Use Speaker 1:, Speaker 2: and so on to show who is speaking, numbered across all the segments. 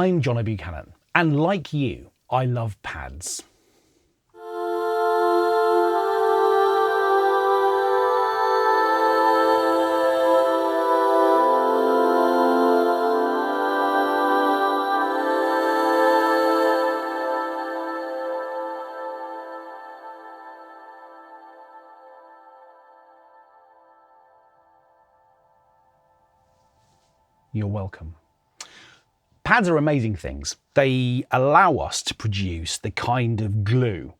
Speaker 1: I'm Jon Buchanan, and like you, I love pads. You're welcome. Pads are amazing things. They allow us to produce the kind of glue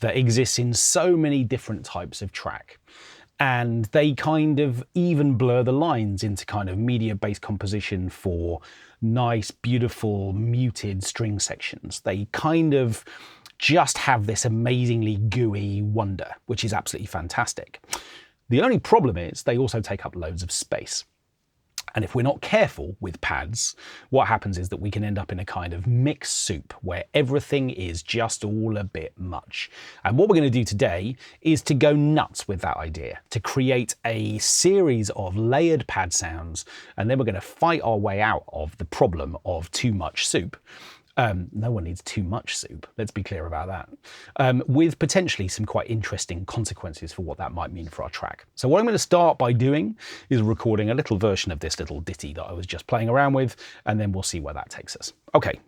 Speaker 1: that exists in so many different types of track. And they kind of even blur the lines into kind of media-based composition for nice, beautiful, muted string sections. They kind of just have this amazingly gooey wonder, which is absolutely fantastic. The only problem is they also take up loads of space. And if we're not careful with pads, what happens is that we can end up in a kind of mixed soup where everything is just all a bit much. And what we're going to do today is to go nuts with that idea, to create a series of layered pad sounds, and then we're going to fight our way out of the problem of too much soup. No one needs too much soup, let's be clear about that, with potentially some quite interesting consequences for what that might mean for our track. So what I'm going to start by doing is recording a little version of this little ditty that I was just playing around with, and then we'll see where that takes us. Okay.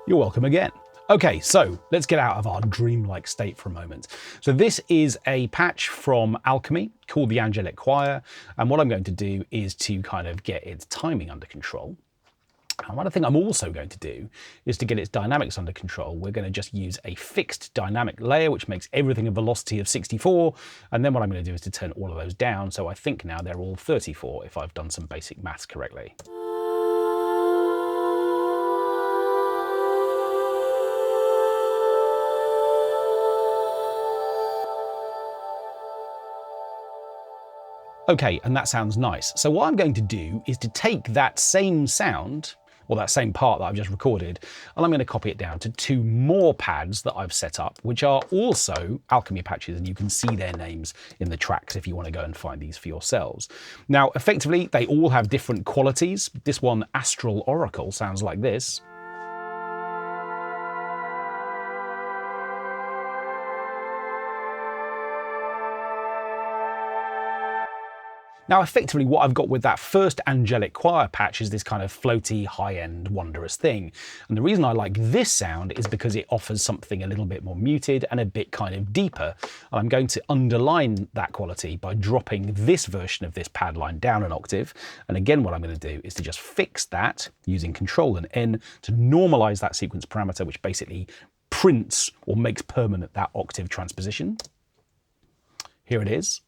Speaker 1: You're welcome again. Okay, so let's get out of our dreamlike state for a moment. So this is a patch from Alchemy called the Angelic Choir, and what I'm going to do is to kind of get its timing under control. And one thing I'm also going to do is to get its dynamics under control. We're going to just use a fixed dynamic layer, which makes everything a velocity of 64. And then what I'm going to do is to turn all of those down. So I think now they're all 34 if I've done some basic maths correctly. Okay, and that sounds nice. So what I'm going to do is to take that same sound, or that same part that I've just recorded, and I'm going to copy it down to two more pads that I've set up, which are also Alchemy patches, and you can see their names in the tracks if you want to go and find these for yourselves. Now, effectively, they all have different qualities. This one, Astral Oracle, sounds like this. Now, effectively, what I've got with that first Angelic Choir patch is this kind of floaty, high-end, wondrous thing. And the reason I like this sound is because it offers something a little bit more muted and a bit kind of deeper. And I'm going to underline that quality by dropping this version of this pad line down an octave. And again, what I'm going to do is to just fix that using Control and N to normalize that sequence parameter, which basically prints or makes permanent that octave transposition. Here it is.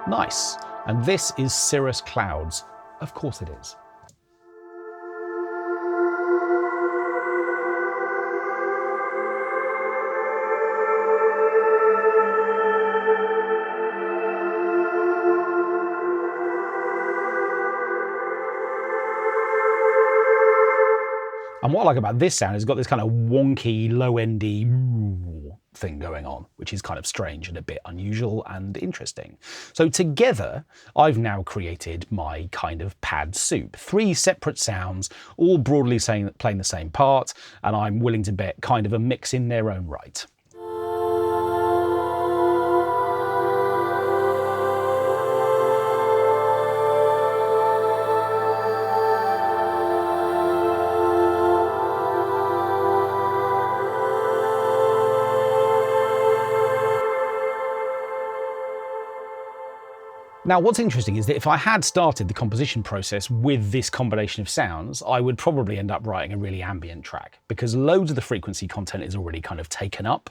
Speaker 1: Nice. And this is Cirrus Clouds. Of course it is. And what I like about this sound is it's got this kind of wonky, low-endy thing going on, which is kind of strange and a bit unusual and interesting. So together, I've now created my kind of pad soup. Three separate sounds, all broadly playing the same part, and I'm willing to bet kind of a mix in their own right. Now, what's interesting is that if I had started the composition process with this combination of sounds, I would probably end up writing a really ambient track because loads of the frequency content is already kind of taken up.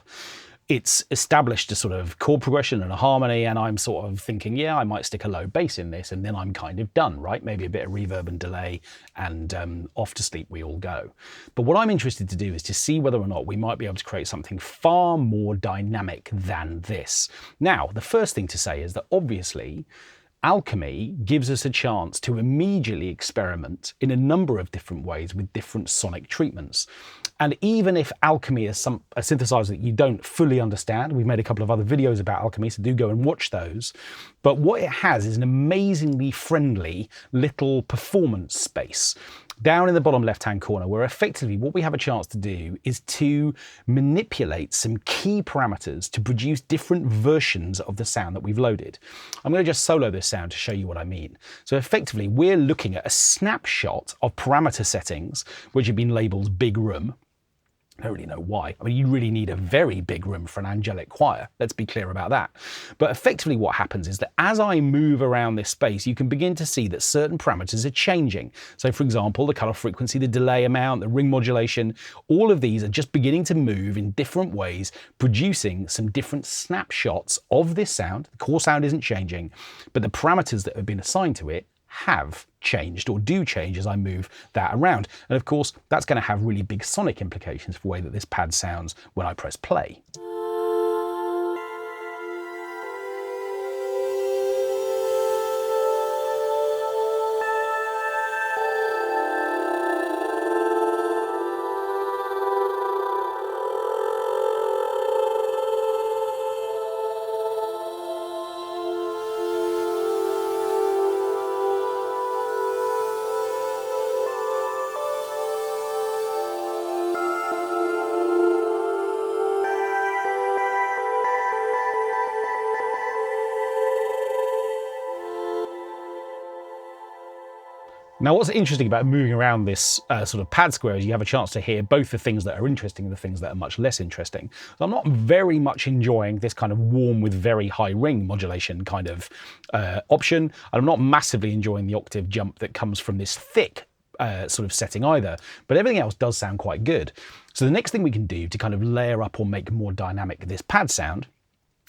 Speaker 1: It's established a sort of chord progression and a harmony, and I'm sort of thinking, yeah, I might stick a low bass in this, and then I'm kind of done, right? Maybe a bit of reverb and delay, and off to sleep we all go. But what I'm interested to do is to see whether or not we might be able to create something far more dynamic than this. Now, the first thing to say is that obviously, Alchemy gives us a chance to immediately experiment in a number of different ways with different sonic treatments. And even if Alchemy is a synthesizer that you don't fully understand, we've made a couple of other videos about Alchemy, so do go and watch those. But what it has is an amazingly friendly little performance space down in the bottom left-hand corner, where effectively what we have a chance to do is to manipulate some key parameters to produce different versions of the sound that we've loaded. I'm going to just solo this sound to show you what I mean. So effectively, we're looking at a snapshot of parameter settings, which have been labeled big room. I don't really know why. I mean, you really need a very big room for an angelic choir. Let's be clear about that. But effectively what happens is that as I move around this space, you can begin to see that certain parameters are changing. So for example, the color frequency, the delay amount, the ring modulation, all of these are just beginning to move in different ways, producing some different snapshots of this sound. The core sound isn't changing, but the parameters that have been assigned to it have changed or do change as I move that around. And of course, that's going to have really big sonic implications for the way that this pad sounds when I press play. Now, what's interesting about moving around this sort of pad square is you have a chance to hear both the things that are interesting and the things that are much less interesting. So I'm not very much enjoying this kind of warm with very high ring modulation kind of option. And I'm not massively enjoying the octave jump that comes from this thick sort of setting either, but everything else does sound quite good. So the next thing we can do to kind of layer up or make more dynamic this pad sound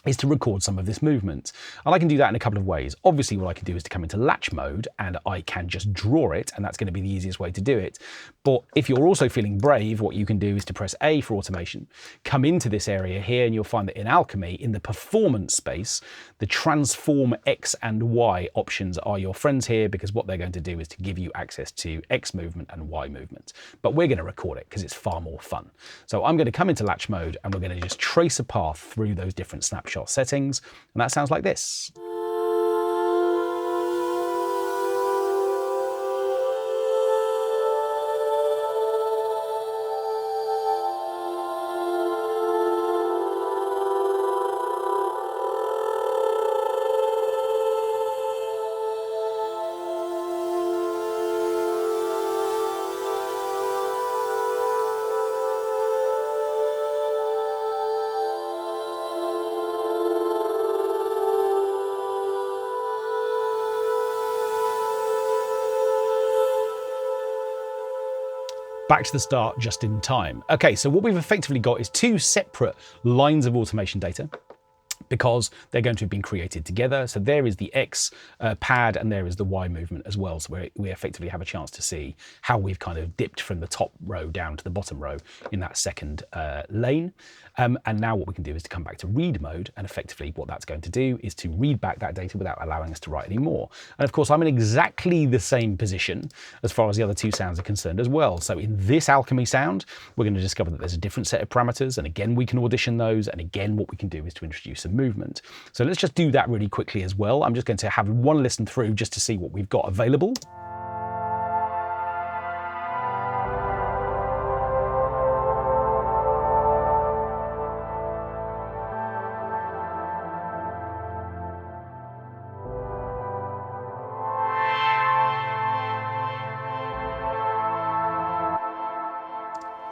Speaker 1: is to record some of this movement. And I can do that in a couple of ways. Obviously, what I can do is to come into latch mode and I can just draw it, and that's going to be the easiest way to do it. But if you're also feeling brave, what you can do is to press A for automation, come into this area here, and you'll find that in Alchemy, in the performance space, the transform X and Y options are your friends here, because what they're going to do is to give you access to X movement and Y movement. But we're going to record it because it's far more fun. So I'm going to come into latch mode and we're going to just trace a path through those different snapshots settings, and that sounds like this. Back to the start just in time. Okay, so what we've effectively got is two separate lines of automation data, because they're going to have been created together. So there is the X pad and there is the Y movement as well. So we effectively have a chance to see how we've kind of dipped from the top row down to the bottom row in that second lane. And now what we can do is to come back to read mode, and effectively what that's going to do is to read back that data without allowing us to write any more. And of course, I'm in exactly the same position as far as the other two sounds are concerned as well. So in this Alchemy sound, we're going to discover that there's a different set of parameters, and again, we can audition those. And again, what we can do is to introduce some movement. So let's just do that really quickly as well. I'm just going to have one listen through just to see what we've got available.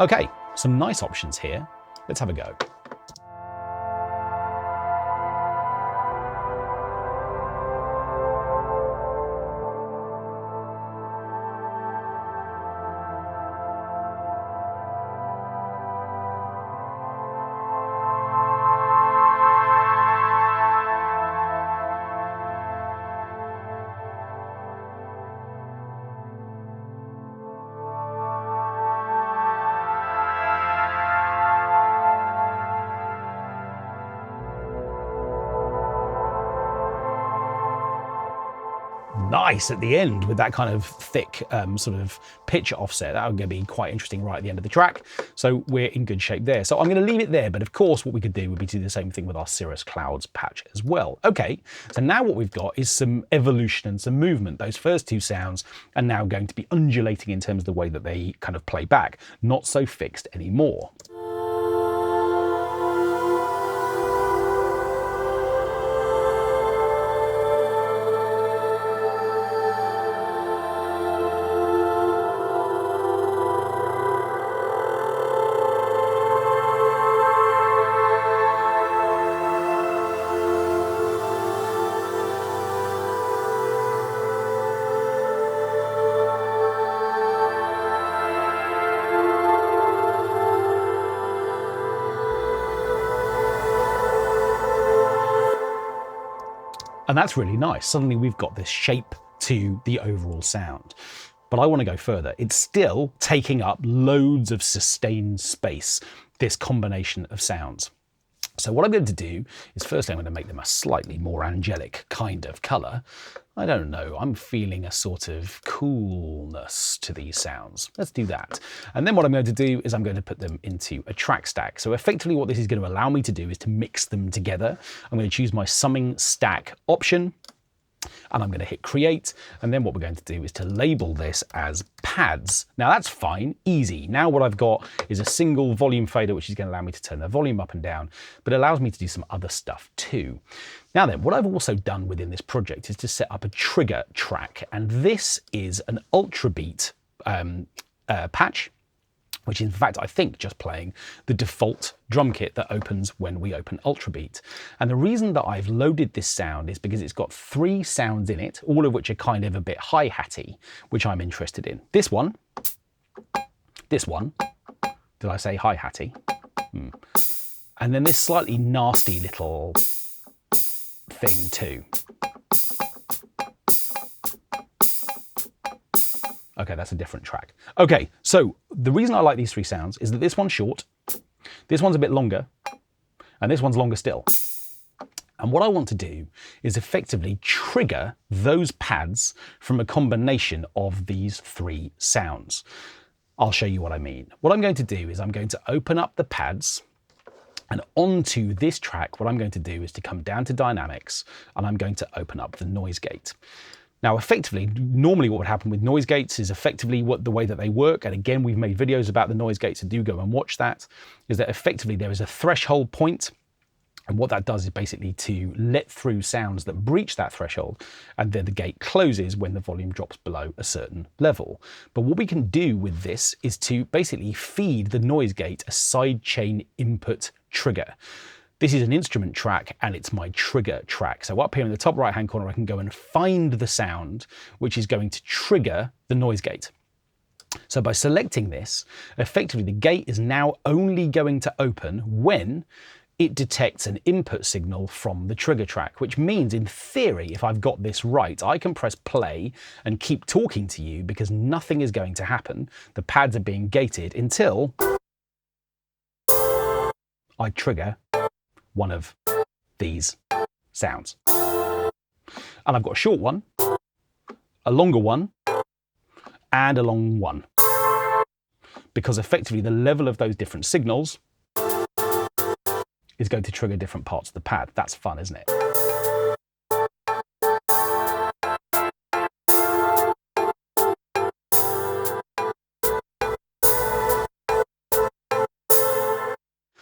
Speaker 1: Okay, some nice options here. Let's have a go. nice at the end with that kind of thick sort of pitch offset. That would going to be quite interesting right at the end of the track. So we're in good shape there. So I'm going to leave it there, but of course what we could do would be to do the same thing with our Cirrus Clouds patch as well. Okay, so now what we've got is some evolution and some movement. Those first two sounds are now going to be undulating in terms of the way that they kind of play back, not so fixed anymore. And that's really nice. Suddenly we've got this shape to the overall sound. But I want to go further. It's still taking up loads of sustained space, this combination of sounds. So what I'm going to do is firstly I'm going to make them a slightly more angelic kind of colour. I don't know, I'm feeling a sort of coolness to these sounds. Let's do that. And then what I'm going to do is I'm going to put them into a track stack. So effectively what this is going to allow me to do is to mix them together. I'm going to choose my summing stack option, and I'm going to hit create, and then what we're going to do is to label this as pads. Now that's fine, easy. Now what I've got is a single volume fader, which is going to allow me to turn the volume up and down, but it allows me to do some other stuff too. Now then, what I've also done within this project is to set up a trigger track, and this is an ultra beat patch, which in fact I think just playing the default drum kit that opens when we open Ultrabeat. And the reason that I've loaded this sound is because it's got 3 sounds in it, all of which are kind of a bit hi-hatty, which I'm interested in. This one, did I say hi-hatty? And then this slightly nasty little thing too. Okay, that's a different track. Okay, so the reason I like these 3 sounds is that this one's short, this one's a bit longer, and this one's longer still. And what I want to do is effectively trigger those pads from a combination of these 3 sounds. I'll show you what I mean. What I'm going to do is I'm going to open up the pads, and onto this track, what I'm going to do is to come down to dynamics, and I'm going to open up the noise gate. Now, effectively, normally what would happen with noise gates is effectively the way that they work, and again, we've made videos about the noise gates, so do go and watch that, is that effectively there is a threshold point, and what that does is basically to let through sounds that breach that threshold, and then the gate closes when the volume drops below a certain level. But what we can do with this is to basically feed the noise gate a sidechain input trigger. This is an instrument track and it's my trigger track. So up here in the top right hand corner, I can go and find the sound which is going to trigger the noise gate. So by selecting this, effectively the gate is now only going to open when it detects an input signal from the trigger track, which means in theory, if I've got this right, I can press play and keep talking to you because nothing is going to happen. The pads are being gated until I trigger one of these sounds. And I've got a short one, a longer one, and a long one. Because effectively the level of those different signals is going to trigger different parts of the pad. That's fun, isn't it?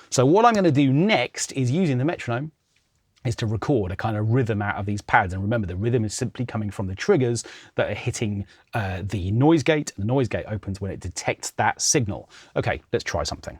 Speaker 1: So what I'm going to do next is using the metronome is to record a kind of rhythm out of these pads. And remember, the rhythm is simply coming from the triggers that are hitting the noise gate. And the noise gate opens when it detects that signal. Okay, let's try something.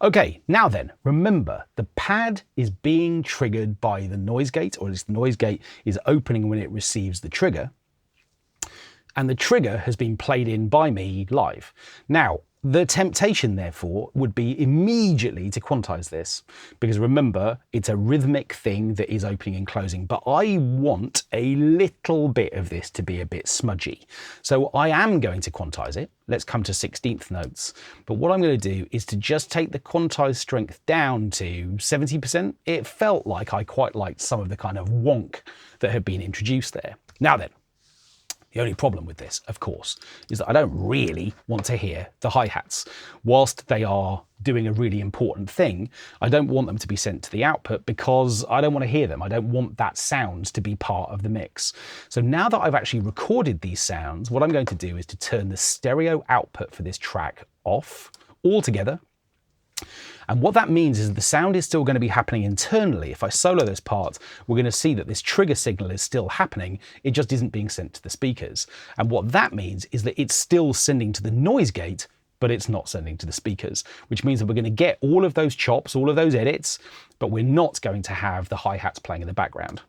Speaker 1: Okay, now then, remember the pad is being triggered by the noise gate, or at least the noise gate is opening when it receives the trigger. And the trigger has been played in by me live. Now, the temptation, therefore, would be immediately to quantize this, because remember, it's a rhythmic thing that is opening and closing, but I want a little bit of this to be a bit smudgy. So I am going to quantize it. Let's come to 16th notes. But what I'm going to do is to just take the quantize strength down to 70%. It felt like I quite liked some of the kind of wonk that had been introduced there. Now then, the only problem with this, of course, is that I don't really want to hear the hi-hats. Whilst they are doing a really important thing, I don't want them to be sent to the output because I don't want to hear them. I don't want that sound to be part of the mix. So now that I've actually recorded these sounds, what I'm going to do is to turn the stereo output for this track off altogether. And what that means is the sound is still going to be happening internally. If I solo this part, we're going to see that this trigger signal is still happening. It just isn't being sent to the speakers. And what that means is that it's still sending to the noise gate, but it's not sending to the speakers, which means that we're going to get all of those chops, all of those edits, but we're not going to have the hi-hats playing in the background.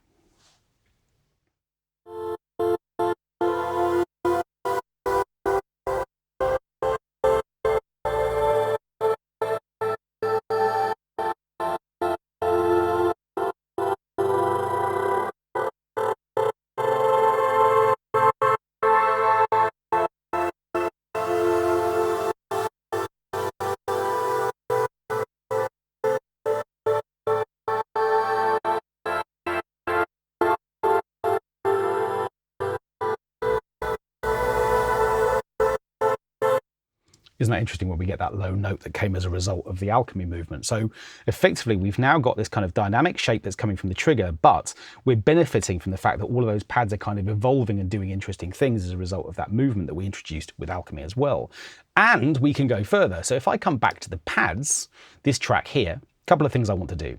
Speaker 1: Isn't that interesting when we get that low note that came as a result of the Alchemy movement? So effectively, we've now got this kind of dynamic shape that's coming from the trigger, but we're benefiting from the fact that all of those pads are kind of evolving and doing interesting things as a result of that movement that we introduced with Alchemy as well. And we can go further. So if I come back to the pads, this track here, a couple of things I want to do.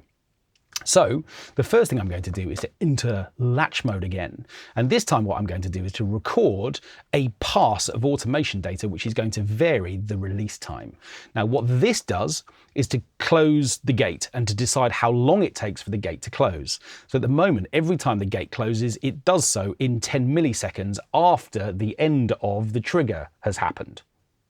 Speaker 1: So the first thing I'm going to do is to enter latch mode again. And this time what I'm going to do is to record a pass of automation data, which is going to vary the release time. Now, what this does is to close the gate and to decide how long it takes for the gate to close. So at the moment, every time the gate closes, it does so in 10 milliseconds after the end of the trigger has happened.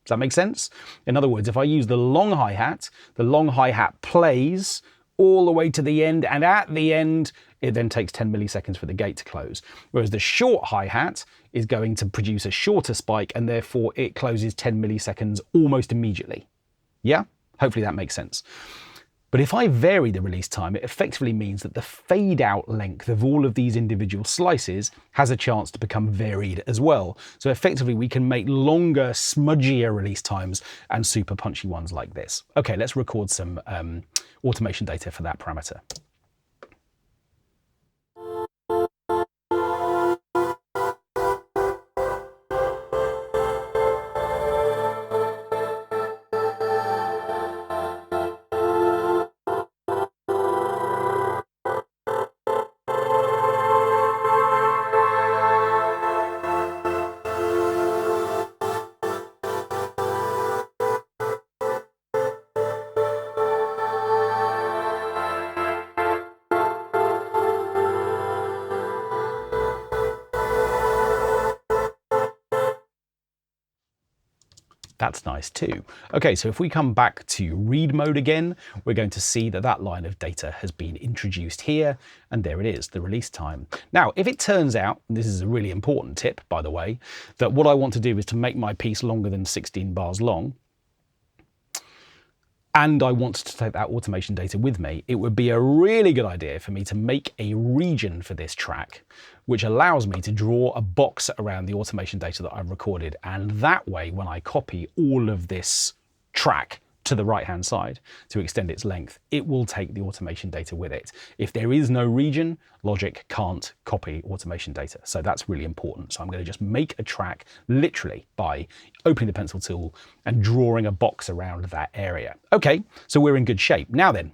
Speaker 1: Does that make sense? In other words, if I use the long hi-hat plays all the way to the end, and at the end, it then takes 10 milliseconds for the gate to close. Whereas the short hi-hat is going to produce a shorter spike, and therefore it closes 10 milliseconds almost immediately. Yeah? Hopefully that makes sense. But if I vary the release time, it effectively means that the fade out length of all of these individual slices has a chance to become varied as well. So effectively we can make longer, smudgier release times and super punchy ones like this. Okay, let's record some automation data for that parameter. That's nice too. Okay, so if we come back to read mode again, we're going to see that that line of data has been introduced here, and there it is, the release time. Now, if it turns out, and this is a really important tip, by the way, that what I want to do is to make my piece longer than 16 bars long, and I want to take that automation data with me, it would be a really good idea for me to make a region for this track, which allows me to draw a box around the automation data that I've recorded. And that way, when I copy all of this track to the right-hand side to extend its length, it will take the automation data with it. If there is no region, Logic can't copy automation data. So that's really important. So I'm going to just make a track literally by opening the pencil tool and drawing a box around that area. Okay, so we're in good shape. Now then,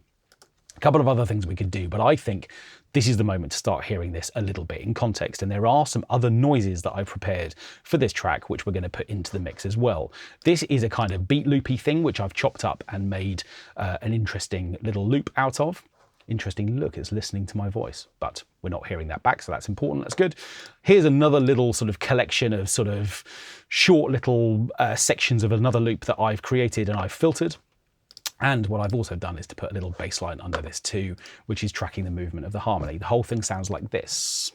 Speaker 1: couple of other things we could do, but I think this is the moment to start hearing this a little bit in context. And there are some other noises that I've prepared for this track, which we're going to put into the mix as well. This is a kind of beat loopy thing, which I've chopped up and made an interesting little loop out of. Interesting look, it's listening to my voice, but we're not hearing that back, so that's important, that's good. Here's another little sort of collection of sort of short little sections of another loop that I've created and I've filtered. And what I've also done is to put a little bass line under this too, which is tracking the movement of the harmony. The whole thing sounds like this.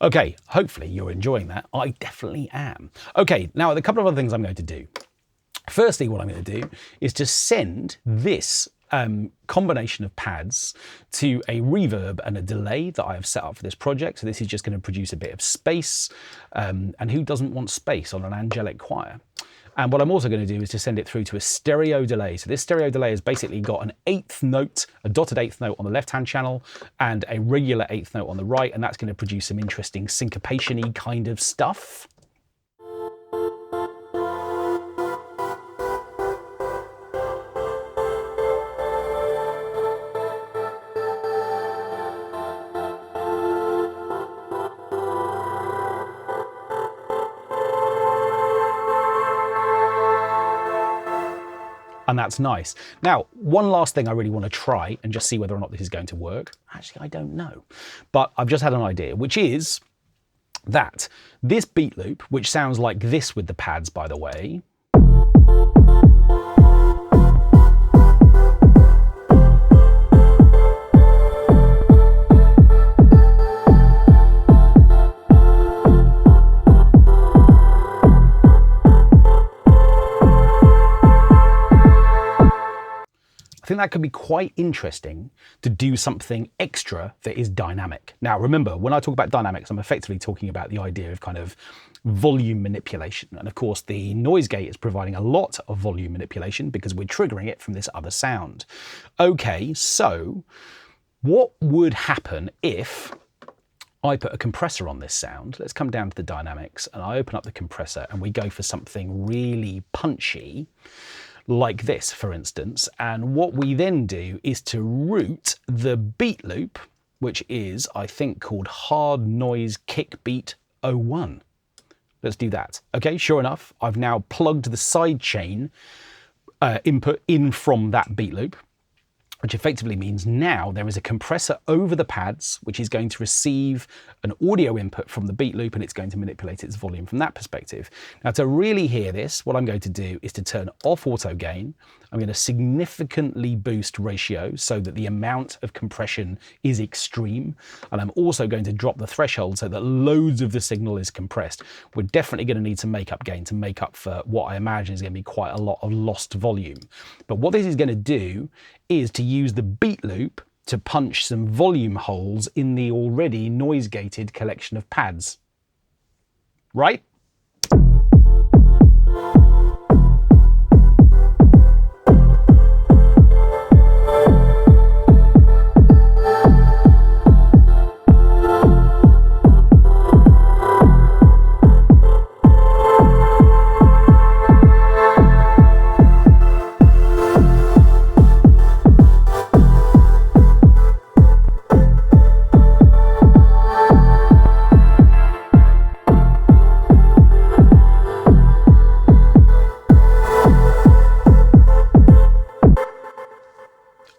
Speaker 1: Okay, hopefully you're enjoying that. I definitely am. Okay, now a couple of other things I'm going to do. Firstly, what I'm going to do is to send this combination of pads to a reverb and a delay that I have set up for this project. So this is just going to produce a bit of space. And who doesn't want space on an angelic choir? And what I'm also going to do is to send it through to a stereo delay. So this stereo delay has basically got an eighth note, a dotted eighth note on the left-hand channel and a regular eighth note on the right. And that's going to produce some interesting syncopation-y kind of stuff. And that's nice. Now, one last thing I really want to try and just see whether or not this is going to work. Actually, I don't know. But I've just had an idea, which is that this beat loop, which sounds like this with the pads, by the way, I think that could be quite interesting to do something extra that is dynamic. Now, remember, when I talk about dynamics, I'm effectively talking about the idea of kind of volume manipulation. And of course, the noise gate is providing a lot of volume manipulation because we're triggering it from this other sound. Okay, so what would happen if I put a compressor on this sound? Let's come down to the dynamics and I open up the compressor and we go for something really punchy, like this, for instance. And what we then do is to route the beat loop, which is, I think, called Hard Noise Kick Beat 01. Let's do that. Okay, sure enough, I've now plugged the sidechain input in from that beat loop, which effectively means now there is a compressor over the pads, which is going to receive an audio input from the beat loop and it's going to manipulate its volume from that perspective. Now, to really hear this, what I'm going to do is to turn off auto gain. I'm going to significantly boost ratio so that the amount of compression is extreme. And I'm also going to drop the threshold so that loads of the signal is compressed. We're definitely going to need some makeup gain to make up for what I imagine is going to be quite a lot of lost volume. But what this is going to do is to use the beat loop to punch some volume holes in the already noise-gated collection of pads. Right?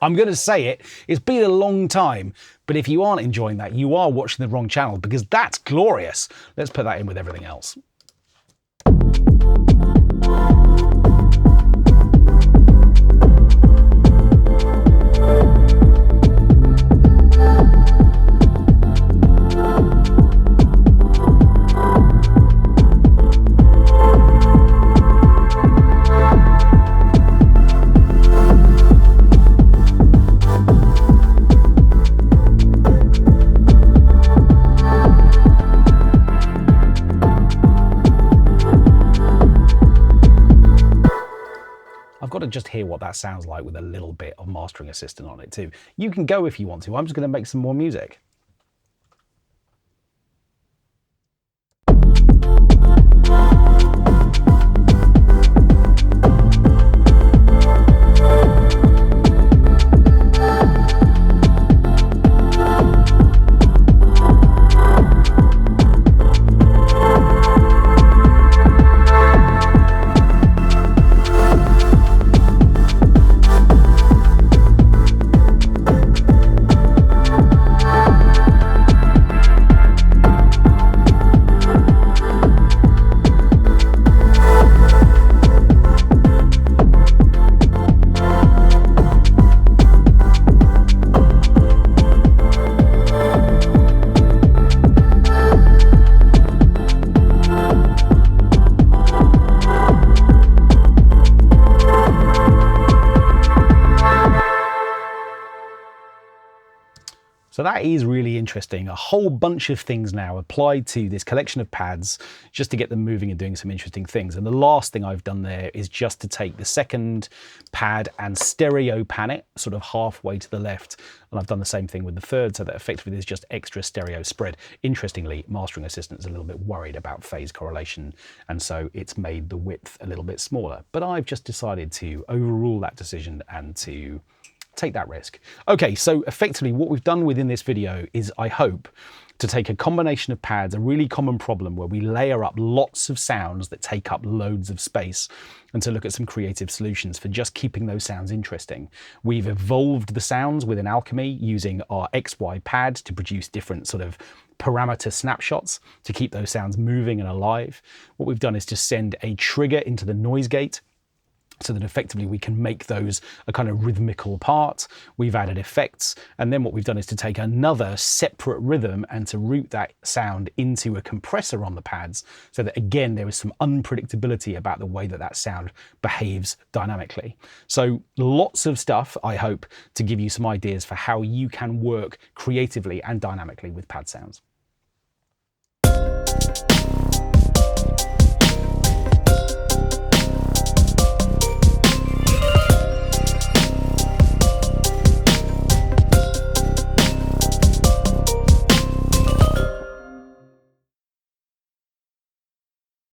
Speaker 1: I'm going to say it, it's been a long time, but if you aren't enjoying that, you are watching the wrong channel because that's glorious. Let's put that in with everything else. I've got to just hear what that sounds like with a little bit of mastering assistant on it too. You can go if you want to. I'm just going to make some more music. So that is really interesting. A whole bunch of things now applied to this collection of pads just to get them moving and doing some interesting things. And the last thing I've done there is just to take the second pad and stereo pan it sort of halfway to the left. And I've done the same thing with the third, so that effectively there's just extra stereo spread. Interestingly, Mastering Assistant's a little bit worried about phase correlation, and so it's made the width a little bit smaller. But I've just decided to overrule that decision and to take that risk. Okay, so effectively what we've done within this video is, I hope, to take a combination of pads, a really common problem where we layer up lots of sounds that take up loads of space, and to look at some creative solutions for just keeping those sounds interesting. We've evolved the sounds within Alchemy using our XY pad to produce different sort of parameter snapshots to keep those sounds moving and alive. What we've done is to send a trigger into the noise gate so that effectively we can make those a kind of rhythmical part. We've added effects, and then what we've done is to take another separate rhythm and to route that sound into a compressor on the pads, so that again there is some unpredictability about the way that that sound behaves dynamically. So lots of stuff, I hope, to give you some ideas for how you can work creatively and dynamically with pad sounds.